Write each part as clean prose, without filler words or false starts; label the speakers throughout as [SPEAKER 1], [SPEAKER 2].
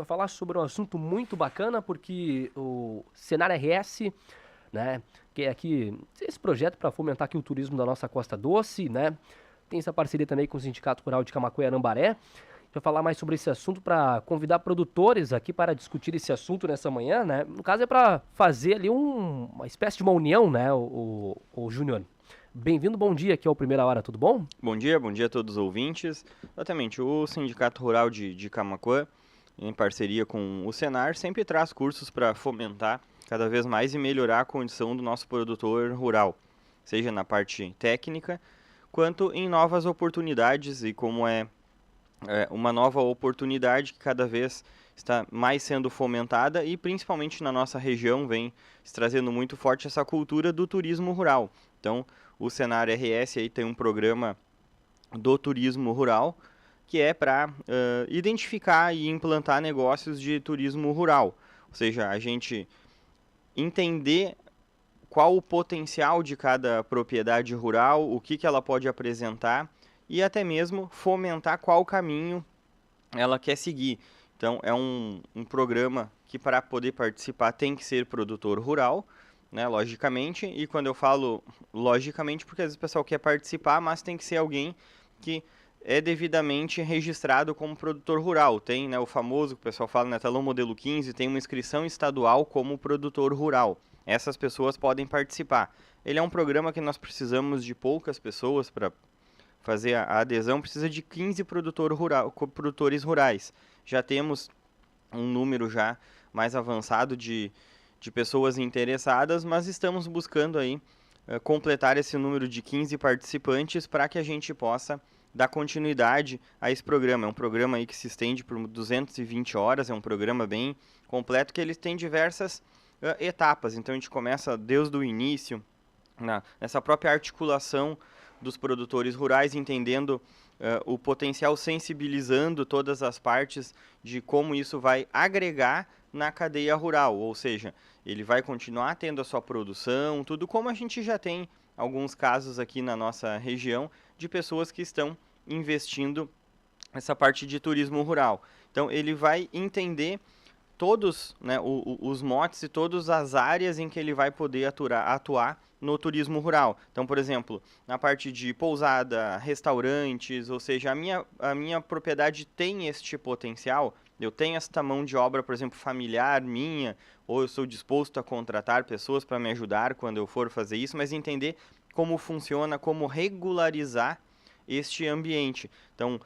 [SPEAKER 1] Vai falar sobre um assunto muito bacana, porque o Senar RS, né, que é aqui esse projeto para fomentar aqui o turismo da nossa Costa Doce, né, tem essa parceria também com o Sindicato Rural de Camaquã e Arambaré. Vai falar mais sobre esse assunto para convidar produtores aqui para discutir esse assunto nessa manhã, né? No caso é para fazer ali uma espécie de uma união, né, o Júnior. Bem-vindo, bom dia, aqui é o Primeira Hora, tudo bom?
[SPEAKER 2] Bom dia a todos os ouvintes. Exatamente, o Sindicato Rural de Camaquã, em parceria com o Senar, sempre traz cursos para fomentar cada vez mais e melhorar a condição do nosso produtor rural, seja na parte técnica, quanto em novas oportunidades e como é uma nova oportunidade que cada vez está mais sendo fomentada e principalmente na nossa região vem se trazendo muito forte essa cultura do turismo rural. Então, o Senar RS aí tem um programa do turismo rural, que é para identificar e implantar negócios de turismo rural. Ou seja, a gente entender qual o potencial de cada propriedade rural, o que ela pode apresentar e até mesmo fomentar qual caminho ela quer seguir. Então, é um programa que para poder participar tem que ser produtor rural, né, logicamente, e quando eu falo logicamente, porque às vezes o pessoal quer participar, mas tem que ser alguém que é devidamente registrado como produtor rural. Tem, né, o famoso que o pessoal fala, né, talão modelo 15, tem uma inscrição estadual como produtor rural. Essas pessoas podem participar. Ele é um programa que nós precisamos de poucas pessoas para fazer a adesão, precisa de 15 produtores rurais. Já temos um número já mais avançado de pessoas interessadas, mas estamos buscando aí completar esse número de 15 participantes para que a gente possa dar continuidade a esse programa. É um programa aí que se estende por 220 horas, é um programa bem completo que ele tem diversas etapas. Então a gente começa desde o início, nessa própria articulação dos produtores rurais, entendendo o potencial, sensibilizando todas as partes de como isso vai agregar na cadeia rural, ou seja, ele vai continuar tendo a sua produção, tudo como a gente já tem alguns casos aqui na nossa região de pessoas que estão investindo nessa parte de turismo rural. Então ele vai entender todos, né, os motes e todas as áreas em que ele vai poder atuar no turismo rural. Então, por exemplo, na parte de pousada, restaurantes, ou seja, a minha propriedade tem este potencial, eu tenho esta mão de obra, por exemplo, familiar minha, ou eu sou disposto a contratar pessoas para me ajudar quando eu for fazer isso, mas entender como funciona, como regularizar este ambiente. Então,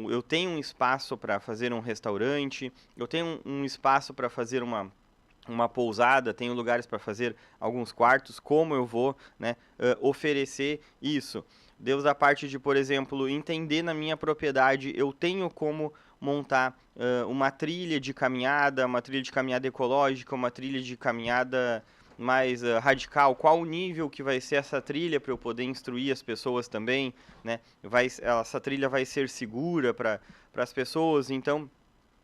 [SPEAKER 2] eu tenho um espaço para fazer um restaurante, eu tenho um espaço para fazer uma pousada, tenho lugares para fazer alguns quartos, como eu vou, né, oferecer isso. Deus da parte de, por exemplo, entender na minha propriedade, eu tenho como montar uma trilha de caminhada ecológica, uma trilha de caminhada mais radical, qual o nível que vai ser essa trilha para eu poder instruir as pessoas também, né? Essa trilha vai ser segura para as pessoas, então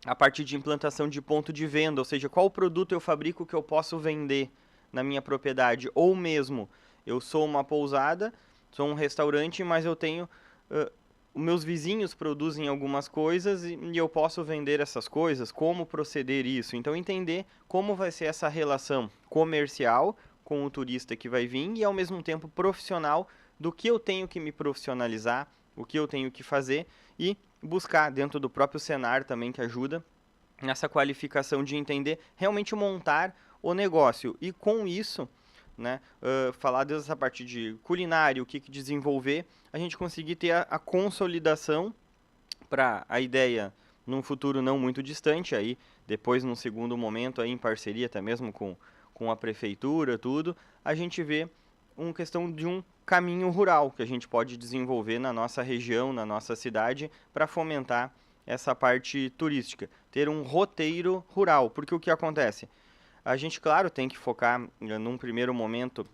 [SPEAKER 2] a partir de implantação de ponto de venda, ou seja, qual produto eu fabrico que eu posso vender na minha propriedade, ou mesmo eu sou uma pousada, sou um restaurante, mas eu tenho os meus vizinhos produzem algumas coisas e eu posso vender essas coisas, como proceder isso. Então entender como vai ser essa relação comercial com o turista que vai vir e ao mesmo tempo profissional do que eu tenho que me profissionalizar, o que eu tenho que fazer e buscar dentro do próprio Senar também que ajuda nessa qualificação de entender realmente montar o negócio e com isso, né, falar dessa parte de culinária, o que desenvolver, a gente conseguir ter a consolidação para a ideia num futuro não muito distante, aí depois num segundo momento, aí, em parceria até mesmo com a prefeitura, tudo, a gente vê uma questão de um caminho rural que a gente pode desenvolver na nossa região, na nossa cidade, para fomentar essa parte turística. Ter um roteiro rural, porque o que acontece? A gente, claro, tem que focar num primeiro momento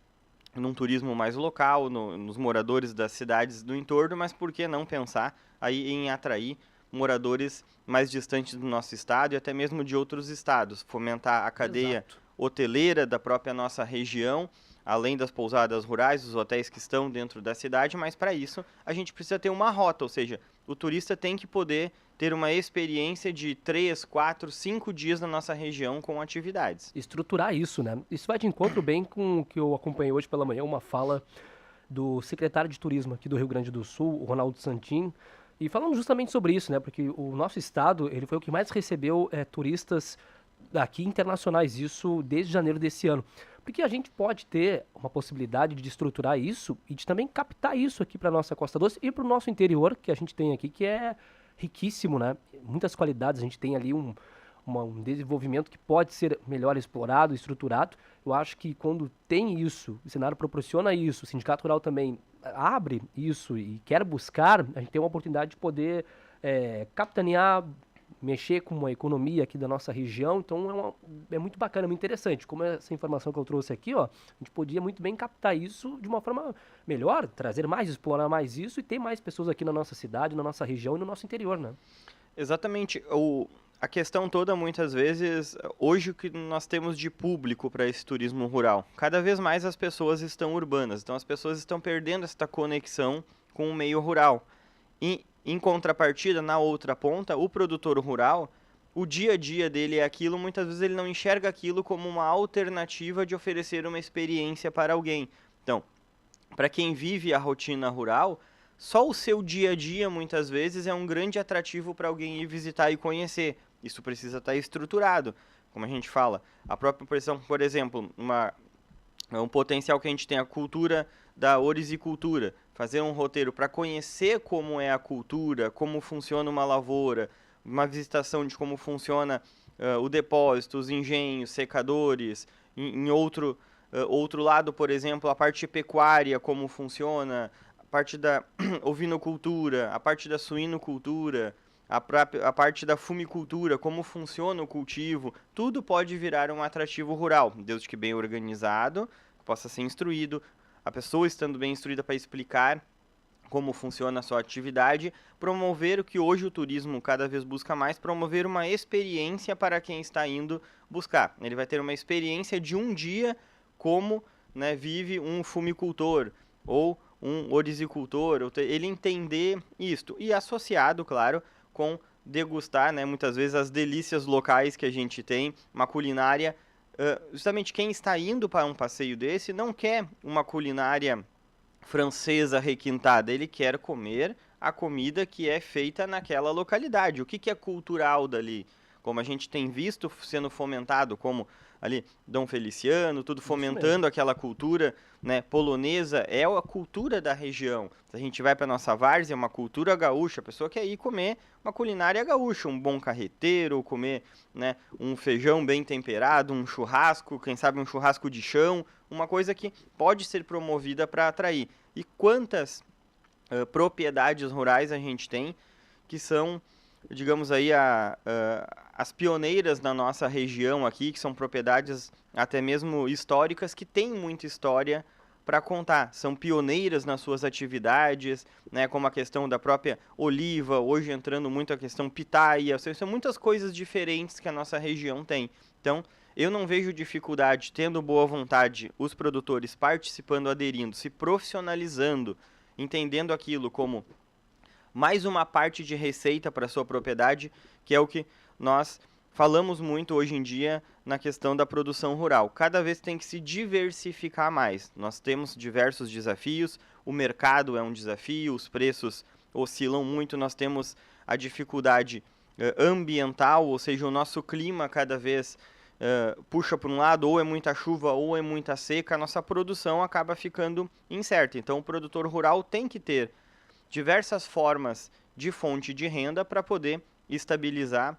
[SPEAKER 2] num turismo mais local, nos moradores das cidades do entorno, mas por que não pensar aí em atrair moradores mais distantes do nosso estado e até mesmo de outros estados, fomentar a cadeia
[SPEAKER 1] Exato.
[SPEAKER 2] hoteleira da própria nossa região, além das pousadas rurais, os hotéis que estão dentro da cidade, mas para isso a gente precisa ter uma rota, ou seja, o turista tem que poder ter uma experiência de 3, 4, 5 dias na nossa região com atividades.
[SPEAKER 1] Estruturar isso, né? Isso vai de encontro bem com o que eu acompanhei hoje pela manhã, uma fala do secretário de Turismo aqui do Rio Grande do Sul, o Ronaldo Santin, e falando justamente sobre isso, né? Porque o nosso estado, ele foi o que mais recebeu turistas daqui internacionais, isso desde janeiro desse ano. Porque a gente pode ter uma possibilidade de estruturar isso e de também captar isso aqui para nossa Costa Doce e para o nosso interior, que a gente tem aqui, que é riquíssimo, né? Muitas qualidades, a gente tem ali um desenvolvimento que pode ser melhor explorado, estruturado. Eu acho que quando tem isso, o cenário proporciona isso, o Sindicato Rural também abre isso e quer buscar, a gente tem uma oportunidade de poder capitanear, mexer com a economia aqui da nossa região, então é muito bacana, muito interessante. Como essa informação que eu trouxe aqui, ó, a gente podia muito bem captar isso de uma forma melhor, trazer mais, explorar mais isso e ter mais pessoas aqui na nossa cidade, na nossa região e no nosso interior, né?
[SPEAKER 2] Exatamente. A questão toda, muitas vezes, hoje o que nós temos de público para esse turismo rural? Cada vez mais as pessoas estão urbanas, então as pessoas estão perdendo essa conexão com o meio rural. E, em contrapartida, na outra ponta, o produtor rural, o dia a dia dele é aquilo, muitas vezes ele não enxerga aquilo como uma alternativa de oferecer uma experiência para alguém. Então, para quem vive a rotina rural, só o seu dia a dia, muitas vezes, é um grande atrativo para alguém ir visitar e conhecer. Isso precisa estar estruturado, como a gente fala. A própria pressão, por exemplo, um potencial que a gente tem, a cultura da orizicultura. Fazer um roteiro para conhecer como é a cultura, como funciona uma lavoura, uma visitação de como funciona o depósito, os engenhos, secadores. Em outro lado, por exemplo, a parte pecuária, como funciona, a parte da ovinocultura, a parte da suinocultura, a parte da fumicultura, como funciona o cultivo, tudo pode virar um atrativo rural, desde que bem organizado, possa ser instruído, a pessoa estando bem instruída para explicar como funciona a sua atividade, promover o que hoje o turismo cada vez busca mais, promover uma experiência para quem está indo buscar. Ele vai ter uma experiência de um dia como, né, vive um fumicultor ou um orizicultor, ele entender isto e associado, claro, com degustar, né, muitas vezes as delícias locais que a gente tem, uma culinária. Justamente quem está indo para um passeio desse não quer uma culinária francesa requintada, ele quer comer a comida que é feita naquela localidade. O que é cultural dali? Como a gente tem visto sendo fomentado, como ali Dom Feliciano, tudo fomentando aquela cultura, né, polonesa, é a cultura da região. Se a gente vai para nossa várzea, é uma cultura gaúcha, a pessoa quer ir comer uma culinária gaúcha, um bom carreteiro, comer, né, um feijão bem temperado, um churrasco, quem sabe um churrasco de chão, uma coisa que pode ser promovida para atrair. E quantas propriedades rurais a gente tem que são, digamos aí, as pioneiras na nossa região aqui, que são propriedades até mesmo históricas, que têm muita história para contar. São pioneiras nas suas atividades, né, como a questão da própria oliva, hoje entrando muito a questão pitaia, são muitas coisas diferentes que a nossa região tem. Então, eu não vejo dificuldade, tendo boa vontade, os produtores participando, aderindo, se profissionalizando, entendendo aquilo como mais uma parte de receita para a sua propriedade, que é o que nós falamos muito hoje em dia na questão da produção rural. Cada vez tem que se diversificar mais. Nós temos diversos desafios, o mercado é um desafio, os preços oscilam muito, nós temos a dificuldade ambiental, ou seja, o nosso clima cada vez puxa para um lado, ou é muita chuva ou é muita seca, a nossa produção acaba ficando incerta. Então o produtor rural tem que ter diversas formas de fonte de renda para poder estabilizar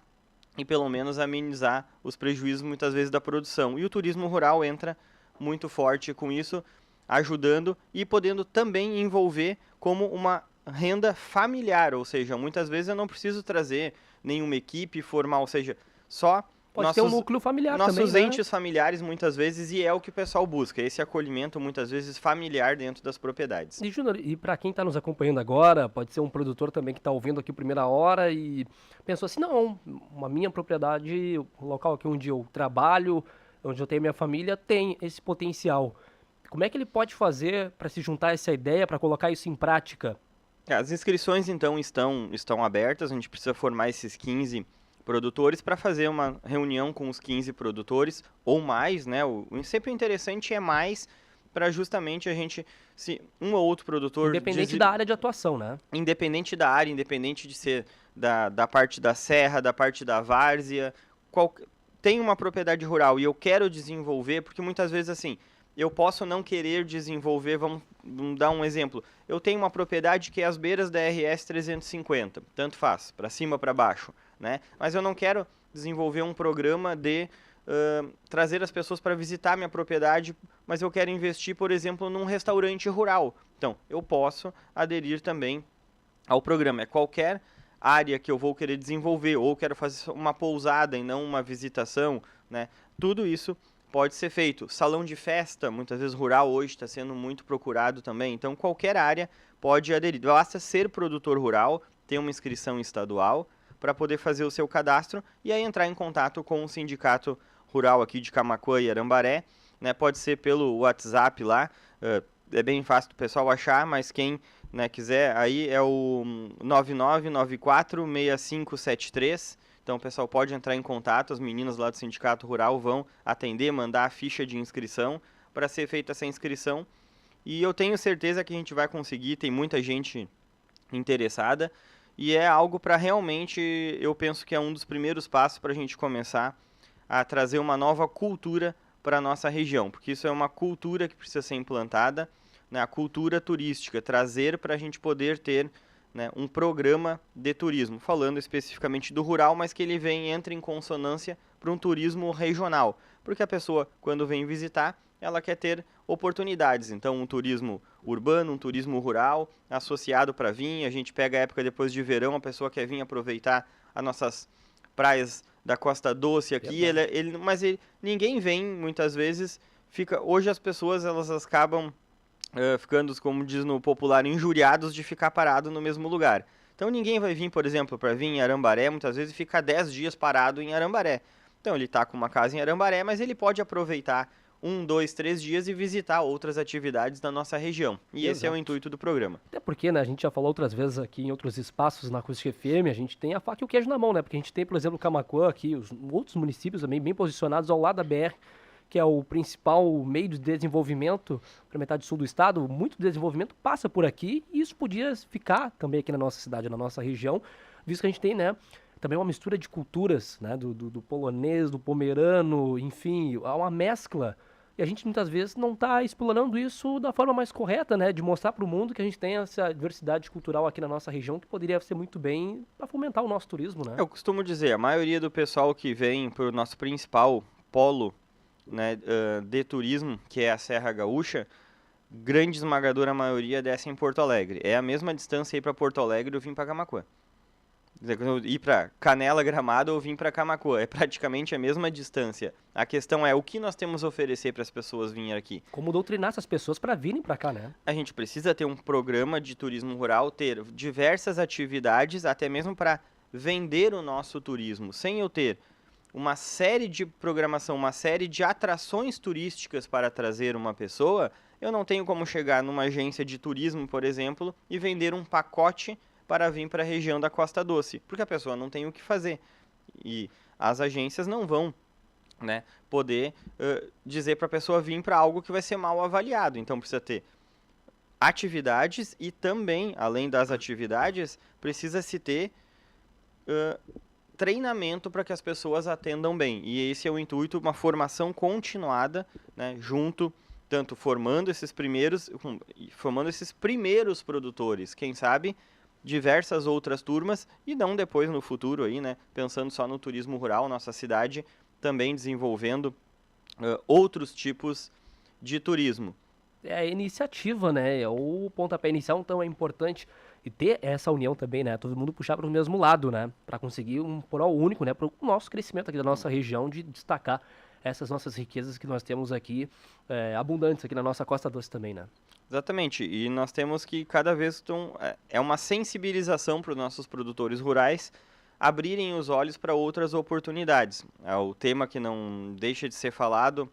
[SPEAKER 2] e pelo menos amenizar os prejuízos muitas vezes da produção. E o turismo rural entra muito forte com isso, ajudando e podendo também envolver como uma renda familiar, ou seja, muitas vezes eu não preciso trazer nenhuma equipe formal, ou seja, só
[SPEAKER 1] pode ter um núcleo familiar também,
[SPEAKER 2] nossos
[SPEAKER 1] né?
[SPEAKER 2] entes familiares muitas vezes, e é o que o pessoal busca, esse acolhimento muitas vezes familiar dentro das propriedades.
[SPEAKER 1] E, Júnior, e para quem está nos acompanhando agora, pode ser um produtor também que está ouvindo aqui a primeira hora e pensou assim, não, a minha propriedade, o local aqui onde eu trabalho, onde eu tenho minha família, tem esse potencial. Como é que ele pode fazer para se juntar a essa ideia, para colocar isso em prática?
[SPEAKER 2] As inscrições, então, estão abertas, a gente precisa formar esses 15 produtores para fazer uma reunião com os 15 produtores, ou mais, né? Sempre o interessante é mais, para justamente a gente, se um ou outro produtor...
[SPEAKER 1] Independente da área de atuação, né?
[SPEAKER 2] Independente da área, independente de ser da parte da serra, da parte da várzea, tem uma propriedade rural e eu quero desenvolver, porque muitas vezes assim, eu posso não querer desenvolver, vamos dar um exemplo, eu tenho uma propriedade que é às beiras da RS 350, tanto faz, para cima, para baixo, né? Mas eu não quero desenvolver um programa de trazer as pessoas para visitar minha propriedade, mas eu quero investir, por exemplo, num restaurante rural. Então, eu posso aderir também ao programa. É qualquer área que eu vou querer desenvolver, ou quero fazer uma pousada e não uma visitação, né? Tudo isso pode ser feito. Salão de festa, muitas vezes rural, hoje está sendo muito procurado também. Então, qualquer área pode aderir. Basta ser produtor rural, ter uma inscrição estadual para poder fazer o seu cadastro e aí entrar em contato com o sindicato rural aqui de Camaquã e Arambaré, né? Pode ser pelo WhatsApp lá, é bem fácil do pessoal achar, mas quem, né, quiser, aí é o 99946573. Então o pessoal pode entrar em contato, as meninas lá do Sindicato Rural vão atender, mandar a ficha de inscrição para ser feita essa inscrição. E eu tenho certeza que a gente vai conseguir, tem muita gente interessada e é algo para realmente, eu penso que é um dos primeiros passos para a gente começar a trazer uma nova cultura para a nossa região, porque isso é uma cultura que precisa ser implantada, né, a cultura turística, trazer para a gente poder ter, né, um programa de turismo, falando especificamente do rural, mas que ele entre em consonância para um turismo regional, porque a pessoa, quando vem visitar, ela quer ter oportunidades, então um turismo urbano, um turismo rural, associado para vir, a gente pega a época depois de verão, a pessoa quer vir aproveitar as nossas praias da Costa Doce aqui, mas ninguém vem, muitas vezes, hoje as pessoas elas acabam ficando, como diz no popular, injuriados de ficar parado no mesmo lugar. Então ninguém vai vir, por exemplo, para vir em Arambaré, muitas vezes fica 10 dias parado em Arambaré. Então ele está com uma casa em Arambaré, mas ele pode aproveitar 1, 2, 3 dias e visitar outras atividades da nossa região. E Exato. Esse é o intuito do programa.
[SPEAKER 1] Até porque, né, a gente já falou outras vezes aqui em outros espaços na Acústica FM, a gente tem a faca e o queijo na mão, né? Porque a gente tem, por exemplo, Camaquã aqui, os outros municípios também bem posicionados ao lado da BR, que é o principal meio de desenvolvimento para a metade sul do estado. Muito desenvolvimento passa por aqui e isso podia ficar também aqui na nossa cidade, na nossa região, visto que a gente tem, né, também uma mistura de culturas, né, do polonês, do pomerano, enfim, há uma mescla. E a gente muitas vezes não está explorando isso da forma mais correta, né, de mostrar para o mundo que a gente tem essa diversidade cultural aqui na nossa região que poderia ser muito bem para fomentar o nosso turismo, né?
[SPEAKER 2] Eu costumo dizer, a maioria do pessoal que vem para o nosso principal polo, né, de turismo, que é a Serra Gaúcha, grande esmagadora maioria desce em Porto Alegre. É a mesma distância ir para Porto Alegre eu vim para Camaquã. Quando eu ir para Canela, Gramado, eu vim para Camaquã. É praticamente a mesma distância. A questão é o que nós temos a oferecer para as pessoas virem aqui.
[SPEAKER 1] Como doutrinar essas pessoas para virem para cá, né?
[SPEAKER 2] A gente precisa ter um programa de turismo rural, ter diversas atividades, até mesmo para vender o nosso turismo. Sem eu ter uma série de programação, uma série de atrações turísticas para trazer uma pessoa, eu não tenho como chegar numa agência de turismo, por exemplo, e vender um pacote para vir para a região da Costa Doce, porque a pessoa não tem o que fazer. E as agências não vão, né, poder dizer para a pessoa vir para algo que vai ser mal avaliado. Então precisa ter atividades e também, além das atividades, precisa-se ter treinamento para que as pessoas atendam bem. E esse é o intuito, uma formação continuada, né, junto, tanto formando esses primeiros produtores, quem sabe diversas outras turmas e não depois no futuro aí, né, pensando só no turismo rural, nossa cidade também desenvolvendo outros tipos de turismo.
[SPEAKER 1] É a iniciativa, né, é o pontapé inicial, então é importante e ter essa união também, né, todo mundo puxar para o mesmo lado, né, para conseguir um prol único, né, para o nosso crescimento aqui da nossa região, de destacar essas nossas riquezas que nós temos aqui, abundantes aqui na nossa Costa Doce também, né.
[SPEAKER 2] Exatamente, e nós temos que cada vez é uma sensibilização para os nossos produtores rurais abrirem os olhos para outras oportunidades. É o tema que não deixa de ser falado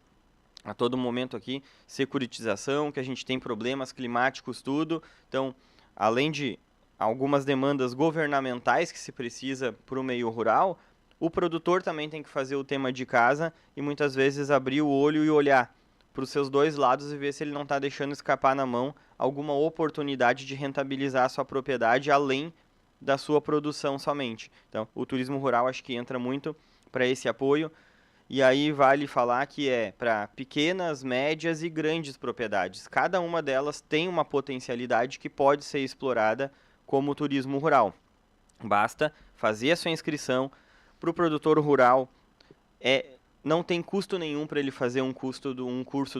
[SPEAKER 2] a todo momento aqui, securitização, que a gente tem problemas climáticos, tudo. Então, além de algumas demandas governamentais que se precisa para o meio rural, o produtor também tem que fazer o tema de casa e muitas vezes abrir o olho e olhar para os seus dois lados e ver se ele não está deixando escapar na mão alguma oportunidade de rentabilizar a sua propriedade além da sua produção somente. Então, o turismo rural acho que entra muito para esse apoio. E aí vale falar que é para pequenas, médias e grandes propriedades. Cada uma delas tem uma potencialidade que pode ser explorada como turismo rural. Basta fazer a sua inscrição. Para o produtor rural, não tem custo nenhum para ele fazer um curso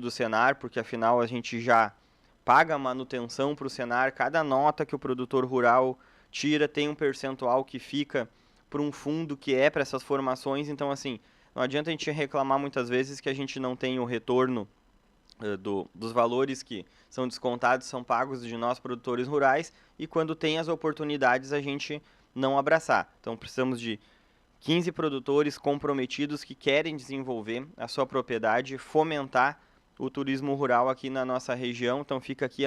[SPEAKER 2] do Senar, porque afinal a gente já paga manutenção para o Senar. Cada nota que o produtor rural tira tem um percentual que fica para um fundo que é para essas formações. Então, assim, não adianta a gente reclamar muitas vezes que a gente não tem o retorno dos valores que são descontados, são pagos de nós produtores rurais, e quando tem as oportunidades a gente não abraçar. Então precisamos de 15 produtores comprometidos que querem desenvolver a sua propriedade, fomentar o turismo rural aqui na nossa região. Então fica aqui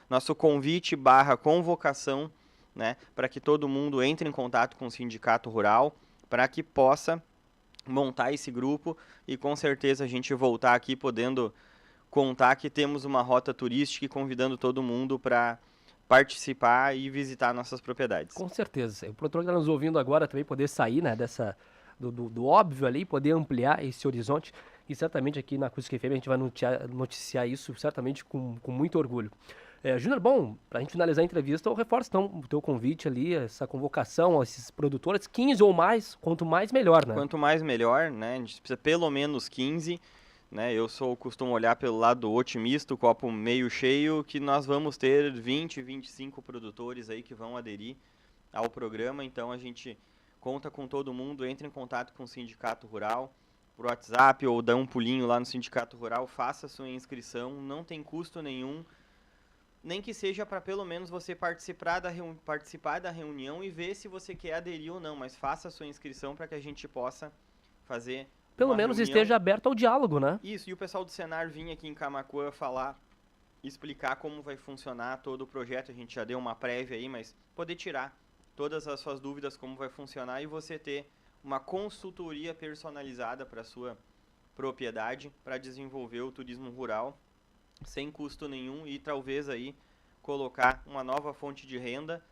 [SPEAKER 2] nosso convite / convocação, né, para que todo mundo entre em contato com o Sindicato Rural, para que possa montar esse grupo e com certeza a gente voltar aqui podendo contar que temos uma rota turística e convidando todo mundo para participar e visitar nossas propriedades.
[SPEAKER 1] Com certeza. O produtor que está nos ouvindo agora também poder sair, né, do óbvio ali, poder ampliar esse horizonte. E certamente aqui na Acústica FM a gente vai noticiar isso certamente com muito orgulho. Júnior, bom, para a gente finalizar a entrevista, eu reforço então o teu convite ali, essa convocação a esses produtores, 15 ou mais, quanto mais melhor, né?
[SPEAKER 2] Quanto mais melhor, né? A gente precisa pelo menos 15, né? Eu costumo olhar pelo lado otimista, o copo meio cheio, que nós vamos ter 20, 25 produtores aí que vão aderir ao programa. Então a gente conta com todo mundo, entre em contato com o Sindicato Rural por WhatsApp ou dá um pulinho lá no Sindicato Rural, faça a sua inscrição, não tem custo nenhum, nem que seja para pelo menos você participar da reunião e ver se você quer aderir ou não, mas faça a sua inscrição para que a gente possa fazer
[SPEAKER 1] pelo menos
[SPEAKER 2] reunião.
[SPEAKER 1] Esteja aberto ao diálogo, né?
[SPEAKER 2] Isso, e o pessoal do Senar vinha aqui em Camaquã falar, explicar como vai funcionar todo o projeto. A gente já deu uma prévia aí, mas poder tirar todas as suas dúvidas como vai funcionar e você ter uma consultoria personalizada para a sua propriedade para desenvolver o turismo rural sem custo nenhum e talvez aí colocar uma nova fonte de renda,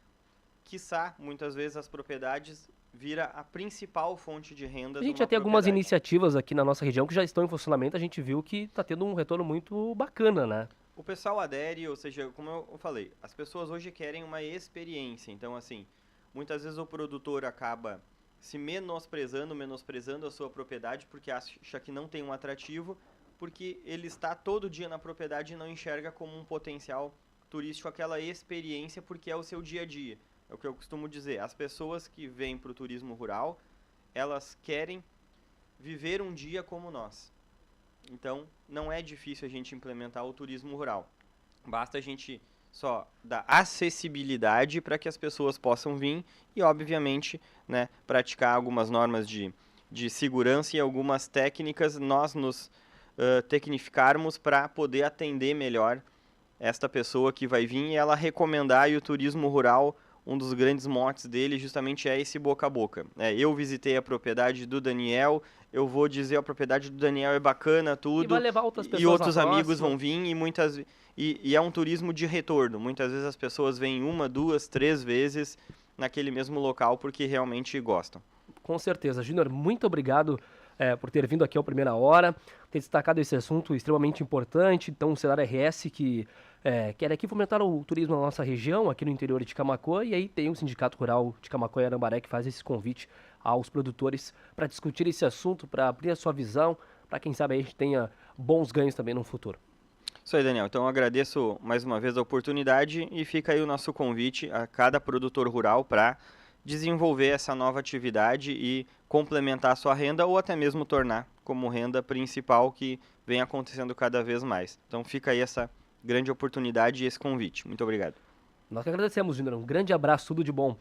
[SPEAKER 2] quiçá muitas vezes as propriedades vira a principal fonte de renda.
[SPEAKER 1] A gente já tem algumas iniciativas aqui na nossa região que já estão em funcionamento, a gente viu que está tendo um retorno muito bacana, né?
[SPEAKER 2] O pessoal adere, ou seja, como eu falei, as pessoas hoje querem uma experiência, então assim, muitas vezes o produtor acaba se menosprezando a sua propriedade porque acha que não tem um atrativo, porque ele está todo dia na propriedade e não enxerga como um potencial turístico aquela experiência, porque é o seu dia a dia. É o que eu costumo dizer, as pessoas que vêm para o turismo rural, elas querem viver um dia como nós. Então, não é difícil a gente implementar o turismo rural. Basta a gente só dar acessibilidade para que as pessoas possam vir e, obviamente, né, praticar algumas normas de segurança e algumas técnicas, nós nos tecnificarmos para poder atender melhor esta pessoa que vai vir e ela recomendar. E o turismo rural, um dos grandes motes dele justamente é esse boca a boca. Eu visitei a propriedade do Daniel, eu vou dizer a propriedade do Daniel é bacana, tudo.
[SPEAKER 1] E vai levar outras pessoas.
[SPEAKER 2] E outros amigos vão vir e é um turismo de retorno. Muitas vezes as pessoas vêm 1, 2, 3 vezes naquele mesmo local porque realmente gostam.
[SPEAKER 1] Com certeza. Júnior, muito obrigado por ter vindo aqui ao Primeira Hora, ter destacado esse assunto extremamente importante. Então, o Senar RS que quer aqui fomentar o turismo na nossa região, aqui no interior de Camaquã, e aí tem o Sindicato Rural de Camaquã e Arambaré que faz esse convite aos produtores para discutir esse assunto, para abrir a sua visão, para quem sabe a gente tenha bons ganhos também no futuro.
[SPEAKER 2] Isso aí, Daniel. Então, eu agradeço mais uma vez a oportunidade e fica aí o nosso convite a cada produtor rural para desenvolver essa nova atividade e complementar a sua renda ou até mesmo tornar como renda principal que vem acontecendo cada vez mais. Então fica aí essa grande oportunidade e esse convite. Muito obrigado.
[SPEAKER 1] Nós que agradecemos, Júnior. Um grande abraço, tudo de bom.